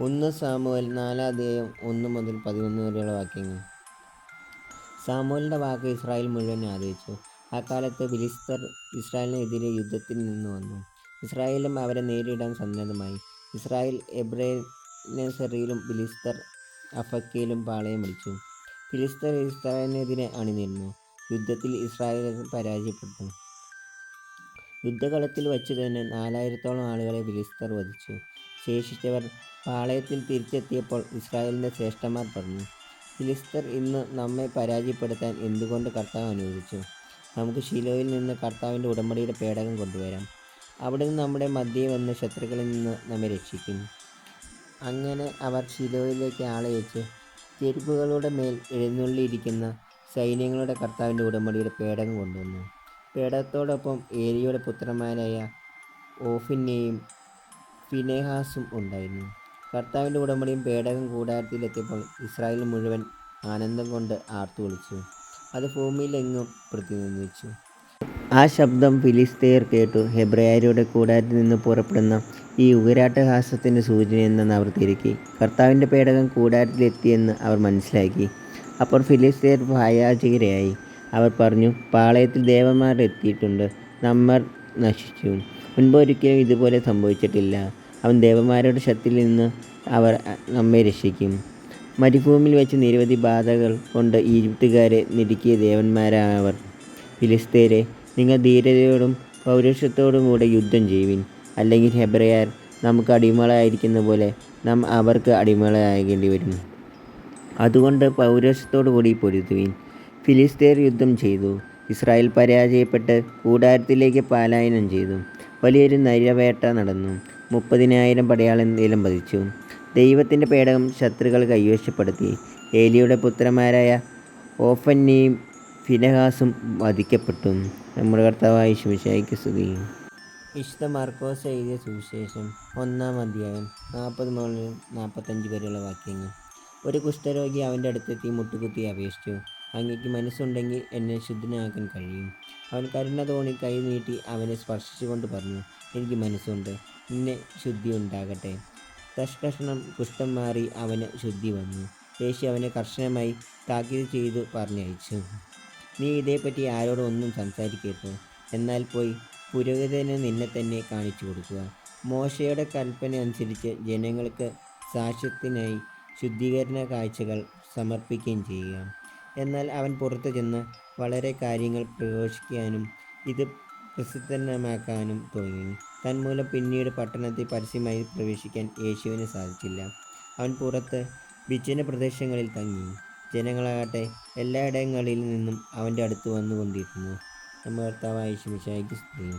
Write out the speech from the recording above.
1 Samuel 4:1-11 വാക്യങ്ങൾ. സാമുവേലിൻ്റെ വാക്ക് Israel മുഴുവൻ ആദരിച്ചു. അക്കാലത്ത് ഫിലിസ്ത്യർ ഇസ്രായേലിനെതിരെ യുദ്ധത്തിന് നിന്ന് വന്നു. ഇസ്രായേലും അവരെ നേരിടാൻ സന്നദ്ധമായി. ഇസ്രായേൽ എബ്രേനെസറിലും ഫിലിസ്ത്യർ അഫെക്കയിലും പാളയമടിച്ചു. ഫിലിസ്ത്യർ ഇസ്രായേലിനെതിരെ അണിനിരന്നു. യുദ്ധത്തിൽ ഇസ്രായേൽ പരാജയപ്പെട്ടു. യുദ്ധകളത്തിൽ വച്ചുതന്നെ 4000-ഓളം ആളുകളെ ഫിലിസ്ത്യർ വധിച്ചു. ശേഷിച്ചവർ പാളയത്തിൽ തിരിച്ചെത്തിയപ്പോൾ ഇസ്രായേലിൻ്റെ ശ്രേഷ്ഠന്മാർ പറഞ്ഞു, ഫിലിസ്ത്യർ ഇന്ന് നമ്മെ പരാജയപ്പെടുത്താൻ എന്തുകൊണ്ട് കർത്താവ് അനുവദിച്ചു? നമുക്ക് ശിലോയിൽ നിന്ന് കർത്താവിൻ്റെ ഉടമ്പടിയുടെ പേടകം കൊണ്ടുവരാം. അവിടുന്ന് നമ്മുടെ മധ്യേ വന്ന് ശത്രുക്കളിൽ നിന്ന് നമ്മെ രക്ഷിക്കും. അങ്ങനെ അവർ ശിലോയിലേക്ക് ആളയച്ച് തെരുവുകളുടെ മേൽ എഴുന്നള്ളിയിരിക്കുന്ന സൈന്യങ്ങളുടെ കർത്താവിൻ്റെ ഉടമ്പടിയുടെ പേടകം കൊണ്ടുവന്നു. പേടകത്തോടൊപ്പം ഏലിയുടെ പുത്രന്മാരായ ഓഫ്നിയും ഫിനെഹാസും ഉണ്ടായിരുന്നു. കർത്താവിൻ്റെ ഉടമ്പടിയും പേടകം കൂടാരത്തിലെത്തിയപ്പോൾ ഇസ്രായേൽ മുഴുവൻ ആനന്ദം കൊണ്ട് ആർത്തുവിളിച്ചു. അത് ഭൂമിയിലെങ്ങും പ്രതിധ്വനിച്ചു. ആ ശബ്ദം ഫിലിസ്ത്യർ കേട്ടു. ഹെബ്രായരുടെ കൂടാരത്തിൽ നിന്ന് പുറപ്പെടുന്ന ഈ ഉഗ്രനാട്ടഹാസത്തിൻ്റെ സൂചനയെന്തെന്ന് അവർ തിരക്കി. കർത്താവിൻ്റെ പേടകം കൂടാരത്തിലെത്തിയെന്ന് അവർ മനസ്സിലാക്കി. അപ്പോൾ ഫിലിസ്ത്യർ ഭയചകിതരായി. അവർ പറഞ്ഞു, പാളയത്തിൽ ദേവന്മാർ എത്തിയിട്ടുണ്ട്, നമ്മൾ നശിച്ചു. മുൻപൊരിക്കലും ഇതുപോലെ സംഭവിച്ചിട്ടില്ല. അവൻ ദേവന്മാരുടെ ശക്തിയിൽ നിന്ന് അവർ നമ്മെ രക്ഷിക്കും. മരുഭൂമിയിൽ വെച്ച് നിരവധി ബാധകൾ കൊണ്ട് ഈജിപ്തുകാരെ ഞെരുക്കിയ ദേവന്മാരാണവർ. ഫിലിസ്ത്യരെ, നിങ്ങൾ ധീരതയോടും പൗരുഷത്തോടും കൂടെ യുദ്ധം ചെയ്യുവിൻ. അല്ലെങ്കിൽ ഹെബ്രായർ നമുക്ക് അടിമകളായിരിക്കുന്ന പോലെ നാം അവർക്ക് അടിമകളാകേണ്ടി വരും. അതുകൊണ്ട് പൗരുഷത്തോടു കൂടി പൊരുതുവിൻ. ഫിലിസ്ത്യർ യുദ്ധം ചെയ്തു. ഇസ്രായേൽ പരാജയപ്പെട്ട് കൂടാരത്തിലേക്ക് പലായനം ചെയ്തു. വലിയൊരു നരവേട്ട നടന്നു. 30,000 പടയാളികൾ നിലം പതിച്ചു. ദൈവത്തിൻ്റെ പേടകം ശത്രുക്കൾ കൈവശപ്പെടുത്തി. ഏലിയുടെ പുത്രന്മാരായ ഓഫ്നിയും ഫിനെഹാസും വധിക്കപ്പെട്ടു. നമ്മുടെ കർത്താവായ യേശു മിശിഹായ്ക്ക് സ്തുതി. വിശുദ്ധ മർക്കോസ് എഴുതിയ സുവിശേഷം 1-ാം അധ്യായം 40-45 വാക്യങ്ങൾ. ഒരു കുഷ്ഠരോഗി അവൻ്റെ അടുത്തെത്തി മുട്ടുകുത്തി അപേക്ഷിച്ചു, അങ്ങയ്ക്ക് മനസ്സുണ്ടെങ്കിൽ എന്നെ ശുദ്ധനാക്കാൻ കഴിയും. അവൻ കരുണ തോന്നി കൈ നീട്ടി അവനെ സ്പർശിച്ചുകൊണ്ട് പറഞ്ഞു, എനിക്ക് മനസ്സുണ്ട്, നിന്നെ ശുദ്ധി ഉണ്ടാകട്ടെ. തൽക്ഷണം കുഷ്ഠം മാറി അവന് ശുദ്ധി വന്നു. യേശു അവനെ കർശനമായി താക്കീത് ചെയ്തു പറഞ്ഞയച്ചു. നീ ഇതേപ്പറ്റി ആരോടും ഒന്നും സംസാരിക്കരുത്. എന്നാൽ പോയി പുരോഹിതന് നിന്നെ തന്നെ കാണിച്ചു കൊടുക്കുക. മോശയുടെ കൽപ്പന അനുസരിച്ച് ജനങ്ങൾക്ക് സാക്ഷ്യത്തിനായി ശുദ്ധീകരണ കാഴ്ചകൾ സമർപ്പിക്കുകയും ചെയ്യുക. എന്നാൽ അവൻ പുറത്തു ചെന്ന് വളരെ കാര്യങ്ങൾ പ്രഘോഷിക്കാനും ഇത് പ്രസിദ്ധമാക്കാനും തുടങ്ങി. തന്മൂലം പിന്നീട് പട്ടണത്തിൽ പരസ്യമായി പ്രവേശിക്കാൻ യേശുവിന് സാധിച്ചില്ല. അവൻ പുറത്ത് വിജന പ്രദേശങ്ങളിൽ തങ്ങി. ജനങ്ങളാകട്ടെ എല്ലായിടങ്ങളിൽ നിന്നും അവൻ്റെ അടുത്ത് വന്നുകൊണ്ടിരുന്നു. നമ്മുടെ കർത്താവായ യേശു മിശിഹായ്ക്ക് സ്തുതി.